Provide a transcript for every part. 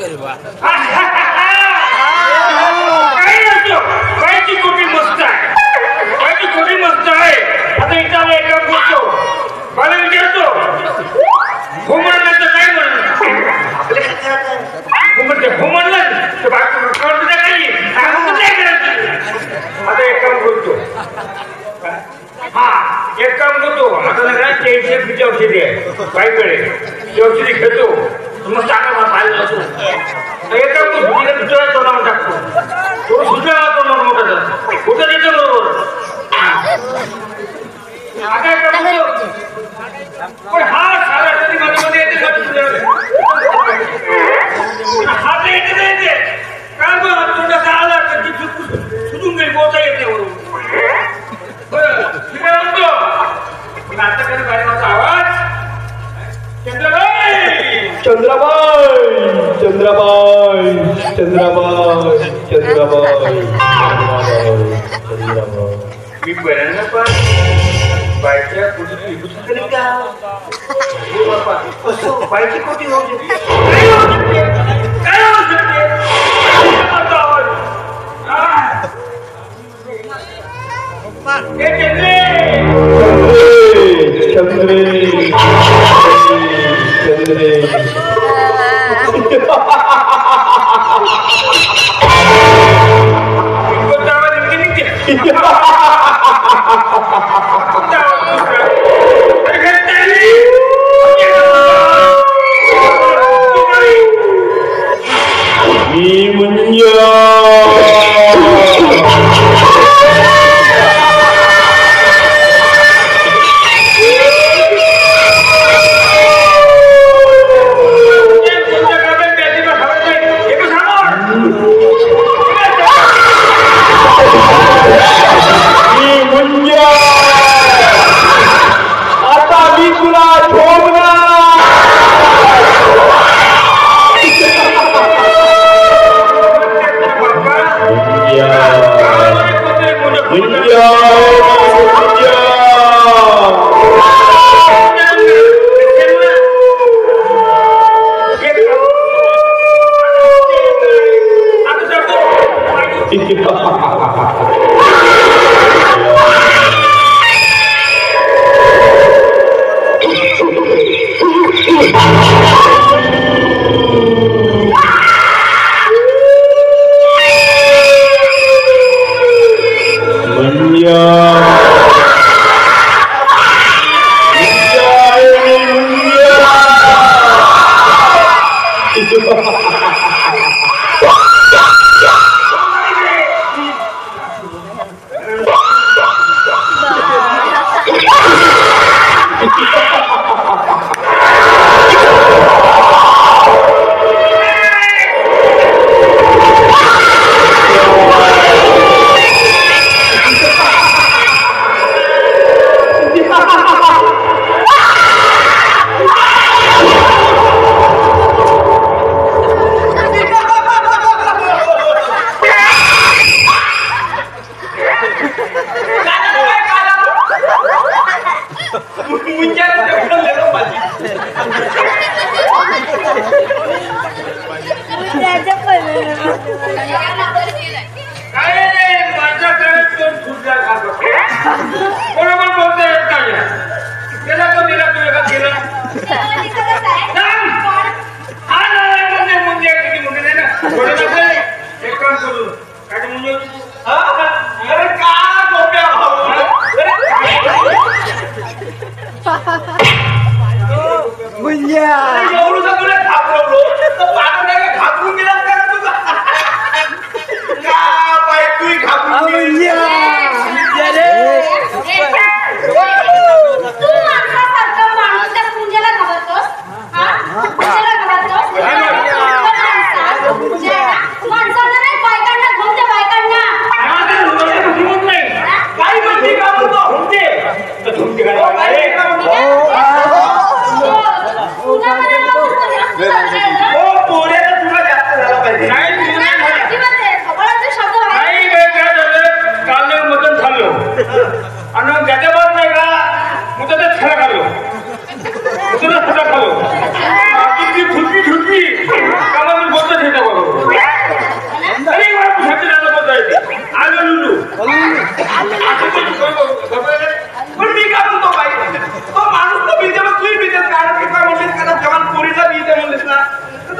अरे वा काही नसतो बाईची खोटी मस्त आहे बाईची खोटी मस्त आहे आता इथं एका बोलतो मला विचारतो हो म्हणलं तर काय म्हणलं हो म्हणते हो म्हणलं तर बाकी कळत नाही काय करायचं आता एक काम बोलतो हा एक काम करतो आता ना टेन्शन औषधी आहे बाईकडे ती औषधी घेतो मग चांगला मला पाहिजे असतो एक काम करतो दुसऱ्या तोंडावर टाकतो तो दुसऱ्या तोंडावर मोठा जातो कुठं देतो बरोबर आता एक काम करतो पण हा सारा कधी मध्ये मध्ये येते हा तर येते नाही येते काय बघ तोंडाचा आला तर ती सुटून गेली पोहता येते बरोबर बरं ठीक आहे म्हणतो नाटकाने गाडीचा आवाज चंद्रबाई चंद्रबाई चंद्रबाई चंद्रबाई चंद्रबाई चंद्रबाई मी बऱ्यांना पण बायच्या कुठे तरी का असो बायची कोटी होऊ शकते काय होऊ शकते चंद्रे चंद्रे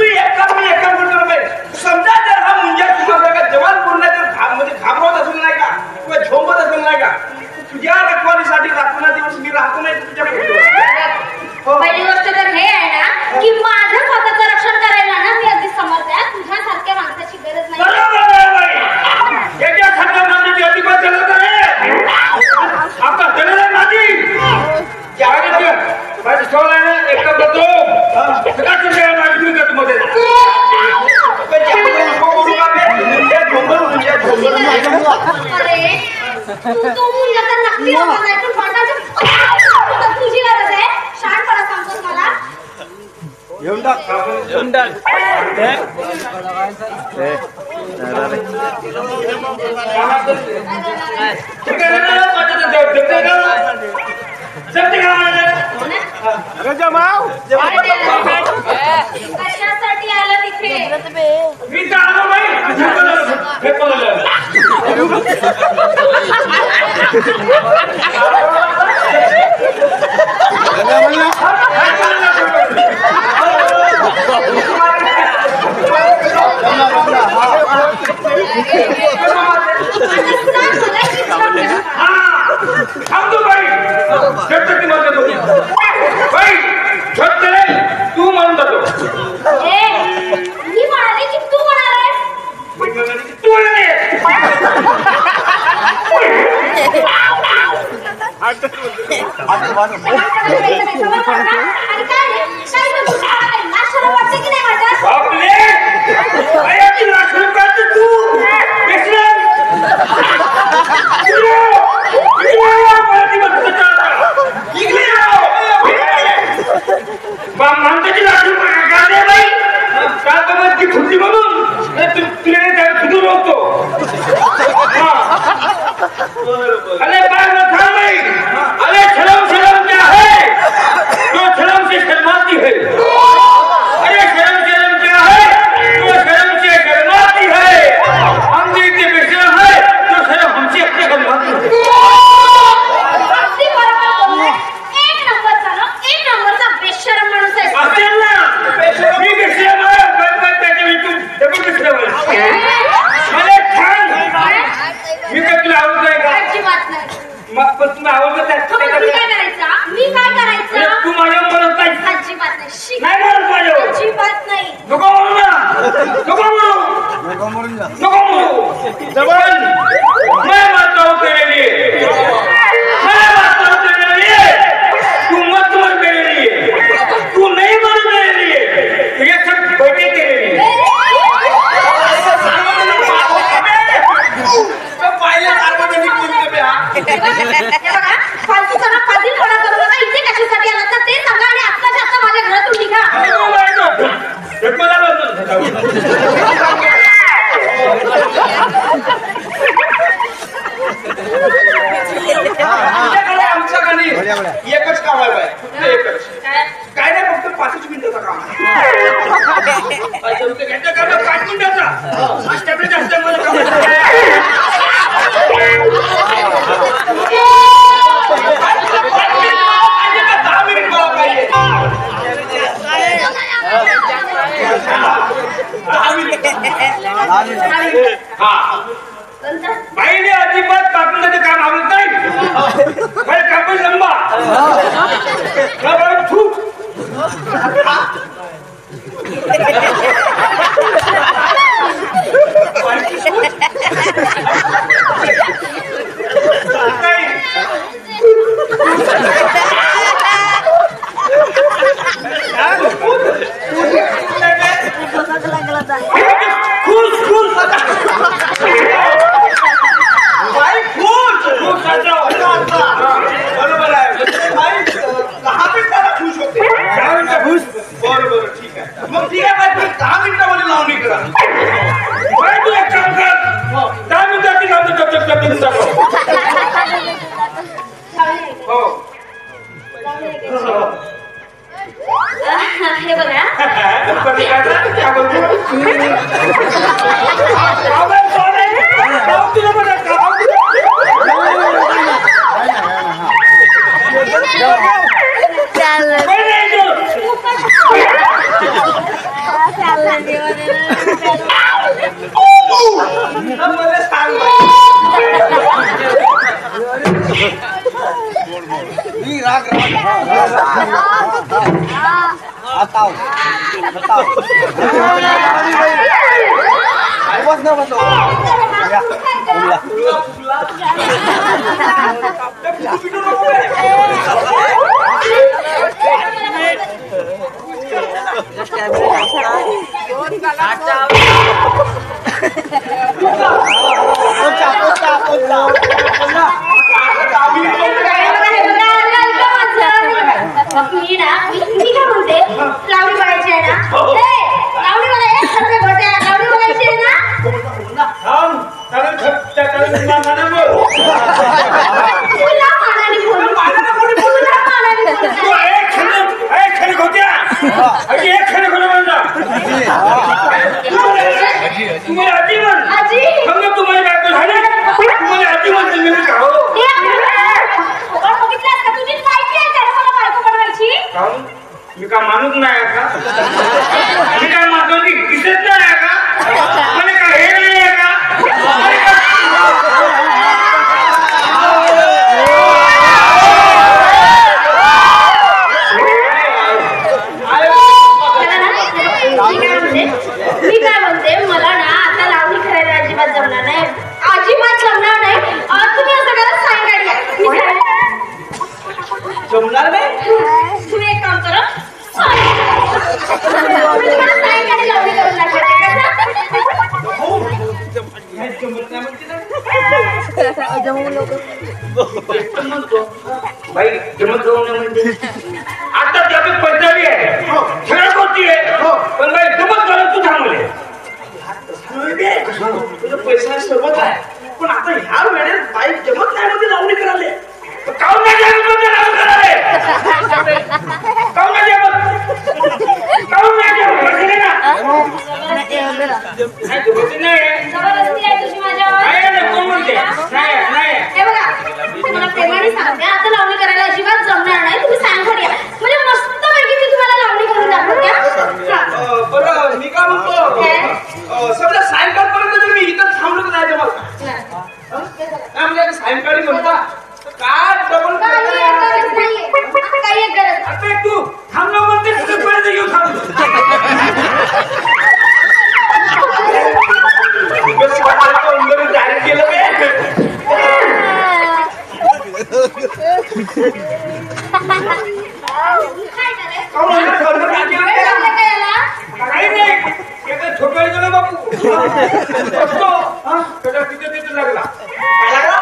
तू एक काम करतो बाई. समजा जर हा मुंजा तुम्हाला का जवान पूर्ण म्हणजे घाबरवत असेल नाही का किंवा झोपत असेल नाही का तुझ्या रखवालीसाठी रात्र दिवस मी राहतो नाही तुझ्या पहिली गोष्ट तर हे आहे ना की माझं स्वतःचं रक्षण करायला ना मी अगदी समर्थ आहे. तुझ्यासारख्या माणसाची गरज नाही. बरोबर आहे बाई. याच्यासारख्या माणसाची अजिबात गरज नाही. आता गरज आहे माझी. माझी सवय आहे ना एकटा बघतो सगळ्या माझी मी करतो मध्ये अरे तू मुलगा तर नक्की आवाज आहे पण वाटायचं तुझी गरज आहे. शहाणपणा सांगतोस मला. कशासाठी आलं तिथे? मी तर आलो थांबतो बाई. झटपटी म्हणतो बाई. झटकन तू म्हणून जातो. मी म्हणाले की तू म्हणालाय. तू म्हणाले माणसाची लाखू गाणे बाई काय कमत की खुर्ची म्हणून तुला सुधू रोखतो. अरे बाय थांब बाई. अरे शरम शरम क्या है तो शरम से शर्माती है. अरे शरम शरम क्या है तो शरम से शर्माती है. हम देखते बेशरम है तो शरम हमसे अपने शर्माती है. एक नंबरचा बेशरम माणूस आहे. असेल ना मी बेशरम आहे. डबल बेशरम आहे. मला छान मी काय तुला आवडत नाही का? अजिबात नाही. मग पण तुला आवडत मी काय करायचं? मी काय करायचं? तू माझ्या म्हणत नाही. अजिबात नाही. शिक. नाही म्हणत माझ्यावर. अजिबात नाही. नको म्हणू ना. नको म्हणू जबन मैं मारता हूँ तेरे लिए. मैं मारता हूँ तेरे लिए. तू मत मर मेरे लिए. तू नहीं मर मेरे लिए. ये सब बैठे तेरे लिए. फालतू सगळं फाजीलपणा करू नका. इथे कशासाठी आला तर ते सांगा आणि आत्ताच्या आत्ता माझ्या घरातून निघा. आमच्याकडे एकच काम आहे बाय. एकच काय नाही फक्त 5 मिनिटाचं काम आहे. 5 मिनिटाचा अष्टपे जास्त मला बाईने अजिबात कापून काम आवडत नाही. कापून लंबा खूप बरोबर आहे. खुश होते. बरोबर ठीक आहे. मग ठीक आहे बाई 10 मिनिटामध्ये लावणी करा. तू एक काम कर. 10 मिनिटाची लावणी हो. हे बघा मला सांग लावणी बनायची आहे ना लावणी मला एक खर्च घोट्या लावणी बनायची आहे ना तुला मानाने बोलू तुला मानाने तुम्हाला आजी म्हण आजी समजा तुम्हाला बायको झाली तुम्हाला आजी म्हणते मी का हो बघितलं का तुझी बायकी आहे त्याला मला बायको बनवायची मी का माणूस नाही का मी काय माणसाची दिसत नाही का मला का हे नाही का मी काय म्हणते मला ना आता लावणी करायला अजिबात जमणार नाही अजिबात जमणार नाही तुम्ही असं करा सायंकाळी या. जमणार नाही तुम्ही एक काम करा सायंकाळी लावणी करून दाखवते भाई जमत जाऊ नये म्हणजे आता त्याची पंचावी आहे सगळ्या गोष्टी आहे पण भाई जमत झालं तू थांबले तुझं पैसा सर्वच आहे पण आता ह्या वेळेत बाईक जमत नाही मध्ये लावणी करायला काऊन नाही जमत म्हणजे नाव करावे काऊन नाही जमत काऊन नाही जमत बसले ना नाही जमत नाही जबरदस्ती आहे तुझी माझ्यावर नाही नाही कोण म्हणते नाही नाही हे बघा तुम्हाला प्रेमाने सांगते आता लावणी करायला अजिबात जमणार नाही तुम्ही सायंकाळी या म्हणजे मस्त पैकी मी तुम्हाला लावणी करून दाखवते हा. बरं मी काय म्हणतो समजा सायंकाळपर्यंत जर मी इथं थांबलो तर नाही जमत का? नाही म्हणजे आता सायंकाळी म्हणता काय डबल काही एक गरज नाहीये काही एक गरज आता तू थांबलो म्हणते तुझं पर्यंत घेऊ थांबलो अंदर जाहीर केलं बे. काय करायचं काहून अंदर ठरलं काय केलं बे? काय याला काही नाही एका छोट्या गेलो बापू बसतो त्याच्या तिथे तिथे लागला काय लागला?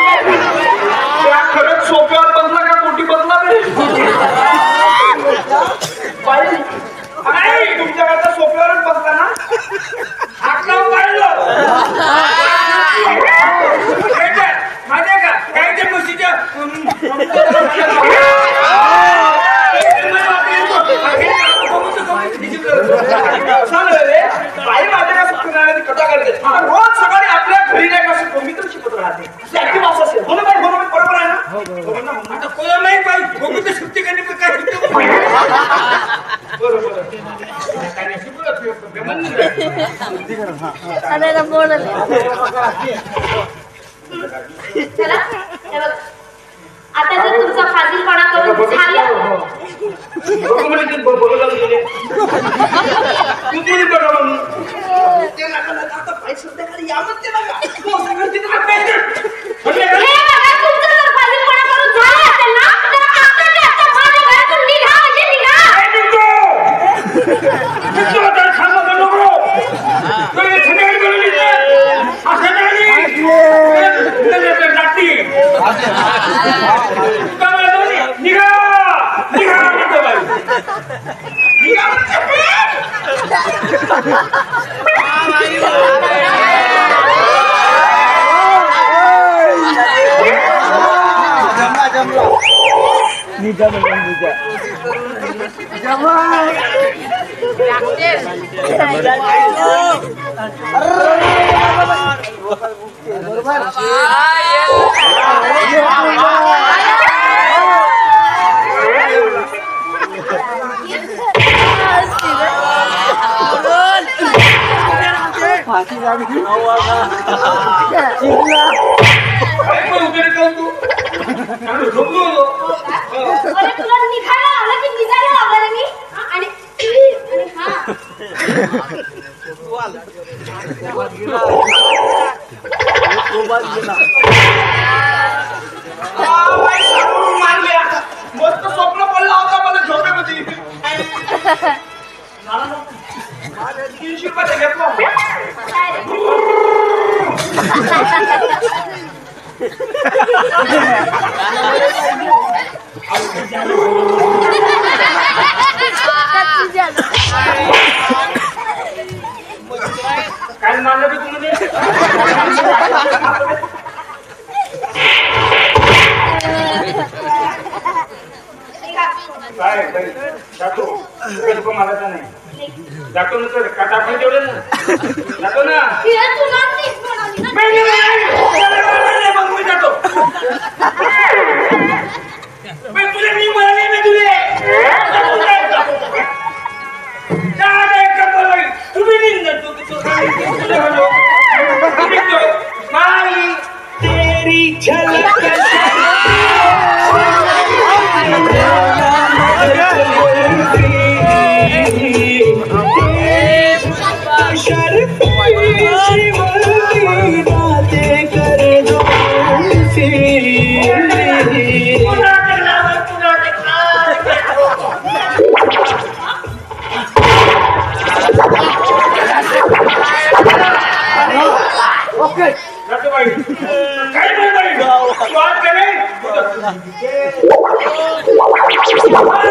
त्या खरंच सोप्यावर बसला का कोटी बसला बे? बाई, अरे, तुमच्याकडचा सोप्यावरच बसला ना हात लावून काढलं माझ्या का काय ते म्हशीच्या चालेल रे. बाई माझ्या का सुटणाऱ्याची कथा करते रोज सकाळी आपल्या घरी नाही का शिकतो मी तर शिकत राहते त्याची वास असेल हो ना बाई बरोबर आहे ना आता कोणा नाही पाहिजे भोगून तर सुट्टी करणे पण काय बरोबर चला हे बघ आता जर तुमचा फाजीलपणा करून झालं बघू म्हणजे बघू गेले तू कोणी बघा म्हणून ते नका नका आता बाई संध्याकाळी या म्हणते नका हो, सगळं तिथं नका यायचं. हे बघा तुमचा जर फाजीलपणा करून झालं असेल ना तर आता ते आता माझ्या घरातून निघा म्हणजे निघा निघा बरोबर अरे तुला निघायला लावलं की निघायला लावलं रे मी आणि मस्त स्वप्न पडला होता मला झोपेमध्ये 300 रुपये घेतला काय मानलं की तुम्ही काय जातो मारायचा नाही जातो ना तर का टाकून तेवढे ना जातो ना मग मी जातो तुला मी म्हणाले मी तुले तुम्ही निघतो तेरी झलक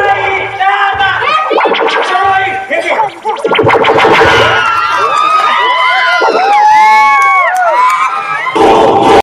काय